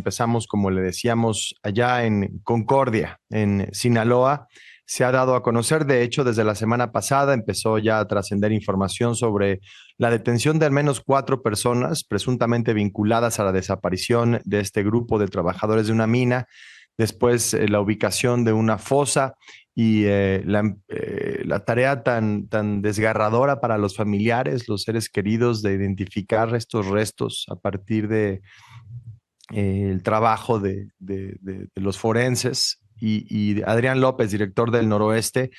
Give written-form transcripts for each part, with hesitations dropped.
empezamos, como le decíamos, allá en Concordia, en Sinaloa. Se ha dado a conocer, de hecho, desde la semana pasada empezó ya a trascender información sobre la detención de al menos 4 personas presuntamente vinculadas a la desaparición de este grupo de trabajadores de una mina, después la ubicación de una fosa y la tarea tan desgarradora para los familiares, los seres queridos, de identificar estos restos a partir de el trabajo de los forenses y Adrián López, director del Noroeste.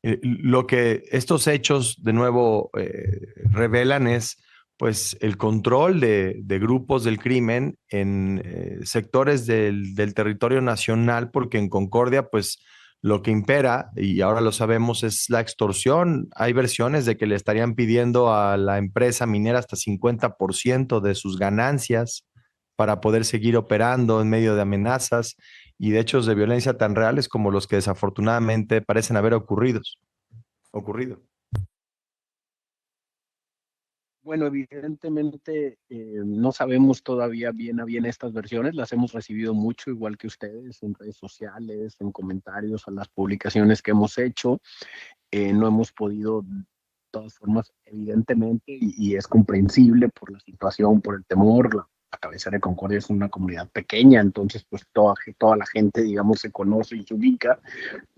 Lo que estos hechos de nuevo revelan es pues el control de grupos del crimen en sectores del territorio nacional, porque en Concordia pues lo que impera, y ahora lo sabemos, es la extorsión. Hay versiones de que le estarían pidiendo a la empresa minera hasta 50% de sus ganancias para poder seguir operando en medio de amenazas y de hechos de violencia tan reales como los que desafortunadamente parecen haber ocurrido. Bueno, evidentemente no sabemos todavía bien a bien estas versiones, las hemos recibido mucho, igual que ustedes, en redes sociales, en comentarios a las publicaciones que hemos hecho. No hemos podido, de todas formas, evidentemente, y es comprensible por la situación, por el temor. La cabecera de Concordia es una comunidad pequeña, entonces pues toda la gente, digamos, se conoce y se ubica.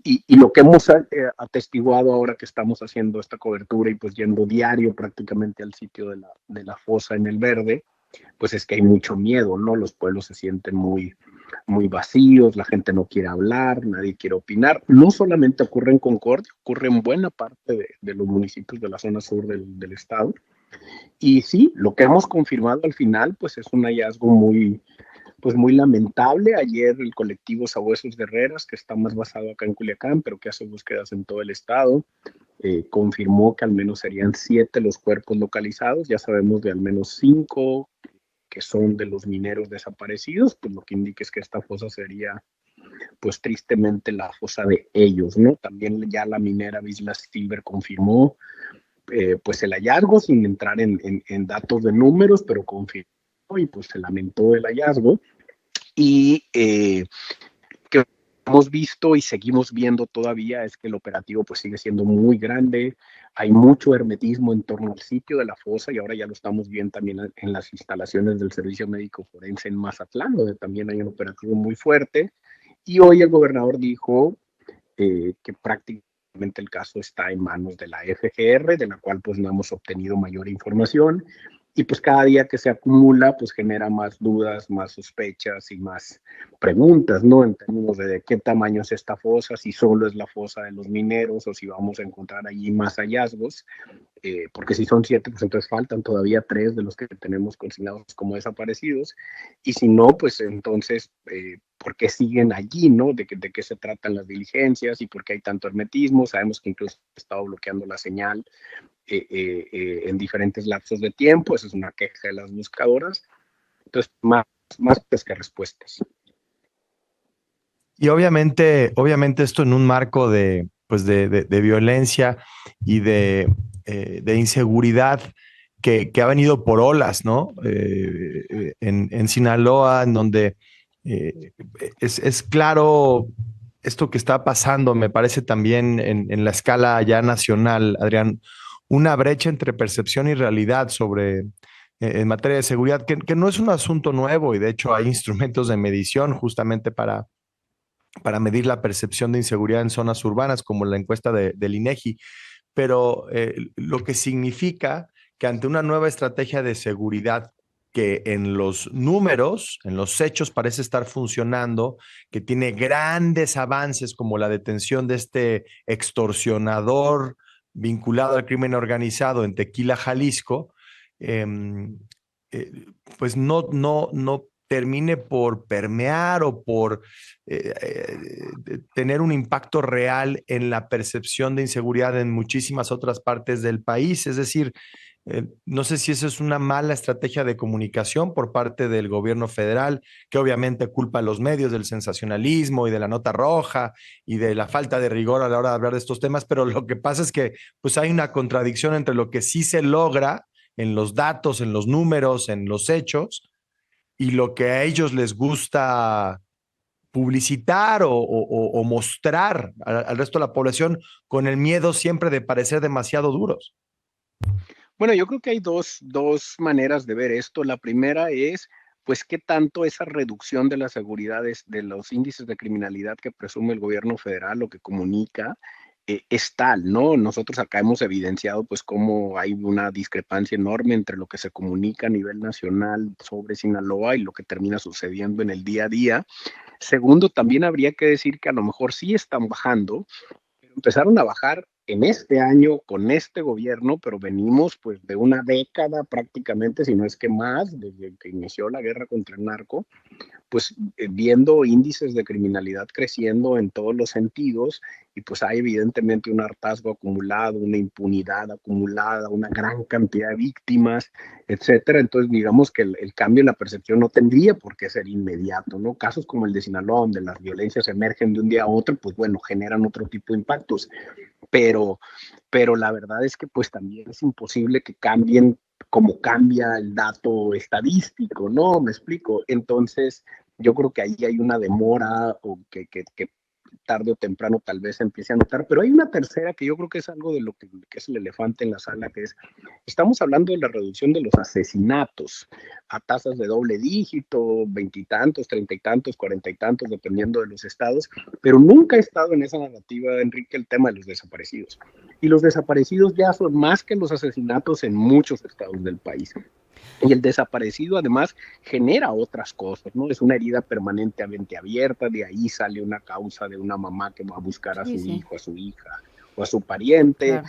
Y lo que hemos atestiguado ahora que estamos haciendo esta cobertura y pues yendo diario prácticamente al sitio de la fosa en el Verde, pues es que hay mucho miedo, ¿no? Los pueblos se sienten muy vacíos, la gente no quiere hablar, nadie quiere opinar. No solamente ocurre en Concordia, ocurre en buena parte de los municipios de la zona sur del estado. Y sí, lo que hemos confirmado al final, pues es un hallazgo muy lamentable. Ayer el colectivo Sabuesos Guerreras, que está más basado acá en Culiacán, pero que hace búsquedas en todo el estado, confirmó que al menos serían 7 los cuerpos localizados. Ya sabemos de al menos 5 que son de los mineros desaparecidos, pues lo que indica es que esta fosa sería, pues tristemente, la fosa de ellos, ¿no? También ya la minera Vizsla Silver confirmó pues el hallazgo, sin entrar en datos de números, pero confirmó y pues se lamentó el hallazgo. Y que hemos visto y seguimos viendo todavía es que el operativo pues sigue siendo muy grande, hay mucho hermetismo en torno al sitio de la fosa y ahora ya lo estamos viendo también en las instalaciones del Servicio Médico Forense en Mazatlán, donde también hay un operativo muy fuerte. Y hoy el gobernador dijo que prácticamente el caso está en manos de la FGR, de la cual pues no hemos obtenido mayor información, y pues cada día que se acumula pues genera más dudas, más sospechas y más preguntas, ¿no? En términos de qué tamaño es esta fosa, si solo es la fosa de los mineros o si vamos a encontrar allí más hallazgos, porque si son 7, pues entonces faltan todavía 3 de los que tenemos consignados como desaparecidos, y si no, pues entonces, ¿por qué siguen allí, no? ¿De qué se tratan las diligencias y por qué hay tanto hermetismo? Sabemos que incluso ha estado bloqueando la señal en diferentes lapsos de tiempo, esa es una queja de las buscadoras, entonces más que respuestas. Y obviamente esto en un marco de violencia y de inseguridad que ha venido por olas, ¿no? En Sinaloa, en donde es claro esto que está pasando, me parece también en la escala ya nacional, Adrián, una brecha entre percepción y realidad en materia de seguridad, que no es un asunto nuevo y de hecho hay instrumentos de medición justamente para medir la percepción de inseguridad en zonas urbanas, como la encuesta del INEGI, pero lo que significa que ante una nueva estrategia de seguridad que en los números, en los hechos parece estar funcionando, que tiene grandes avances como la detención de este extorsionador vinculado al crimen organizado en Tequila, Jalisco, eh, eh, pues no termine por permear o por tener un impacto real en la percepción de inseguridad en muchísimas otras partes del país. Es decir, no sé si eso es una mala estrategia de comunicación por parte del gobierno federal, que obviamente culpa a los medios del sensacionalismo y de la nota roja y de la falta de rigor a la hora de hablar de estos temas, pero lo que pasa es que pues hay una contradicción entre lo que sí se logra en los datos, en los números, en los hechos, y lo que a ellos les gusta publicitar o mostrar al resto de la población con el miedo siempre de parecer demasiado duros. Bueno, yo creo que hay dos maneras de ver esto. La primera es, pues, qué tanto esa reducción de las seguridades, de los índices de criminalidad que presume el gobierno federal o que comunica, es tal, ¿no? Nosotros acá hemos evidenciado, pues, cómo hay una discrepancia enorme entre lo que se comunica a nivel nacional sobre Sinaloa y lo que termina sucediendo en el día a día. Segundo, también habría que decir que a lo mejor sí están bajando, empezaron a bajar en este año con este gobierno, pero venimos pues de una década prácticamente, si no es que más, desde que inició la guerra contra el narco, pues viendo índices de criminalidad creciendo en todos los sentidos y pues hay evidentemente un hartazgo acumulado, una impunidad acumulada, una gran cantidad de víctimas, etcétera. Entonces digamos que el cambio en la percepción no tendría por qué ser inmediato, ¿no? Casos como el de Sinaloa, donde las violencias emergen de un día a otro, pues bueno, generan otro tipo de impactos, pero, pero la verdad es que pues también es imposible que cambien como cambia el dato estadístico, ¿no? Me explico. Entonces, yo creo que ahí hay una demora o que tarde o temprano tal vez se empiece a notar, pero hay una tercera que yo creo que es algo de lo que es el elefante en la sala, que es, estamos hablando de la reducción de los asesinatos a tasas de doble dígito, veintitantos, treinta y tantos, cuarenta y tantos, dependiendo de los estados, pero nunca ha estado en esa narrativa, Enrique, el tema de los desaparecidos. Y los desaparecidos ya son más que los asesinatos en muchos estados del país. Y el desaparecido además genera otras cosas, ¿no? Es una herida permanentemente abierta, de ahí sale una causa de una mamá que va a buscar a su hijo, a su hija o a su pariente, claro.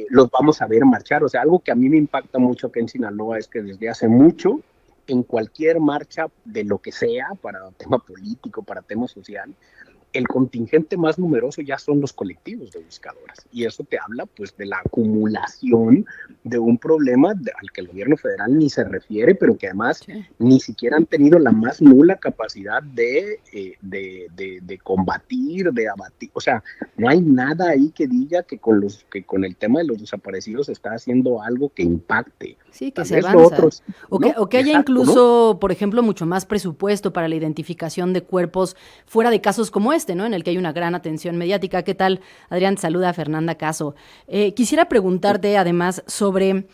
Los vamos a ver marchar, o sea, algo que a mí me impacta mucho aquí en Sinaloa es que desde hace mucho, en cualquier marcha de lo que sea, para tema político, para tema social, el contingente más numeroso ya son los colectivos de buscadoras. Y eso te habla pues de la acumulación de un problema al que el gobierno federal ni se refiere, pero que además ni siquiera han tenido la más nula capacidad de combatir, de abatir. O sea, no hay nada ahí que diga que con el tema de los desaparecidos se está haciendo algo que impacte. Sí, que se avanza. O que haya incluso, ¿no? Por ejemplo, mucho más presupuesto para la identificación de cuerpos fuera de casos como este, ¿no? En el que hay una gran atención mediática. ¿Qué tal, Adrián? Te saluda Fernanda Caso. Quisiera preguntarte además sobre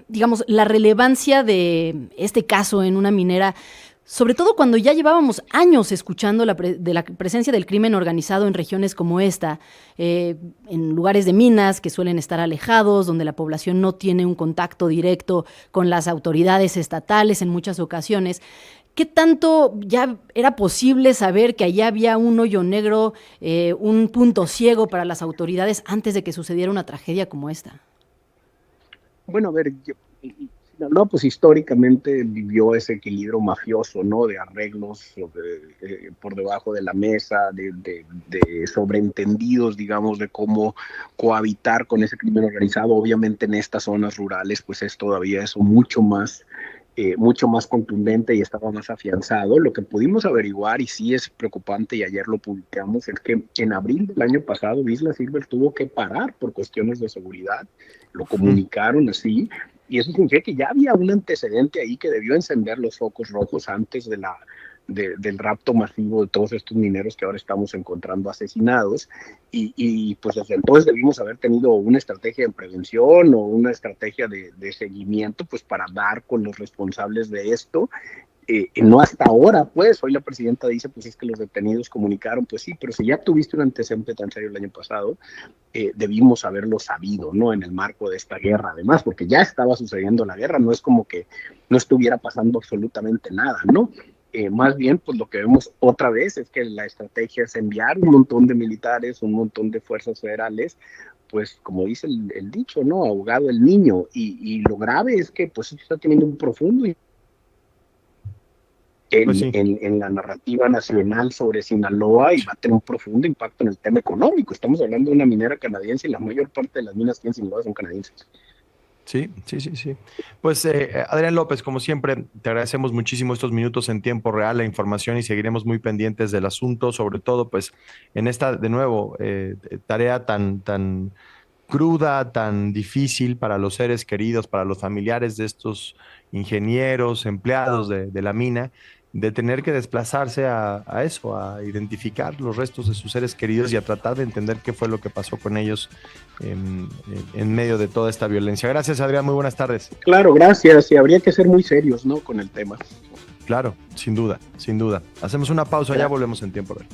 digamos, la relevancia de este caso en una minera, sobre todo cuando ya llevábamos años escuchando de la presencia del crimen organizado en regiones como esta, en lugares de minas que suelen estar alejados, donde la población no tiene un contacto directo con las autoridades estatales en muchas ocasiones. ¿Qué tanto ya era posible saber que allá había un hoyo negro, un punto ciego para las autoridades antes de que sucediera una tragedia como esta? Bueno, a ver, no, pues históricamente vivió ese equilibrio mafioso, ¿no? De arreglos por debajo de la mesa, de sobreentendidos, digamos, de cómo cohabitar con ese crimen organizado. Obviamente en estas zonas rurales, pues es todavía eso mucho más contundente y estaba más afianzado. Lo que pudimos averiguar, y sí es preocupante, y ayer lo publicamos, es que en abril del año pasado Isla Silver tuvo que parar por cuestiones de seguridad. Lo comunicaron así, y eso significa que ya había un antecedente ahí que debió encender los focos rojos antes del rapto masivo de todos estos mineros que ahora estamos encontrando asesinados, y pues desde entonces debimos haber tenido una estrategia de prevención o una estrategia de seguimiento pues para dar con los responsables de esto. No hasta ahora, pues, hoy la presidenta dice, pues es que los detenidos comunicaron, pues sí, pero si ya tuviste un antecedente tan serio el año pasado, debimos haberlo sabido, ¿no? En el marco de esta guerra, además, porque ya estaba sucediendo la guerra, no es como que no estuviera pasando absolutamente nada, ¿no? Más bien, pues lo que vemos otra vez es que la estrategia es enviar un montón de militares, un montón de fuerzas federales, pues como dice el dicho, ¿no? Ahogado el niño, y lo grave es que pues está teniendo un profundo en la narrativa nacional sobre Sinaloa y va a tener un profundo impacto en el tema económico. Estamos hablando de una minera canadiense y la mayor parte de las minas que en Sinaloa son canadienses. Sí. Pues Adrián López, como siempre, te agradecemos muchísimo estos minutos en tiempo real, la información, y seguiremos muy pendientes del asunto, sobre todo pues en esta, de nuevo, tarea tan cruda, tan difícil para los seres queridos, para los familiares de estos ingenieros, empleados de la mina, de tener que desplazarse a eso, a identificar los restos de sus seres queridos y a tratar de entender qué fue lo que pasó con ellos en medio de toda esta violencia. Gracias, Adrián, muy buenas tardes. Claro, gracias, y habría que ser muy serios, ¿no?, con el tema. Claro, sin duda, sin duda. Hacemos una pausa, ya volvemos en tiempo real.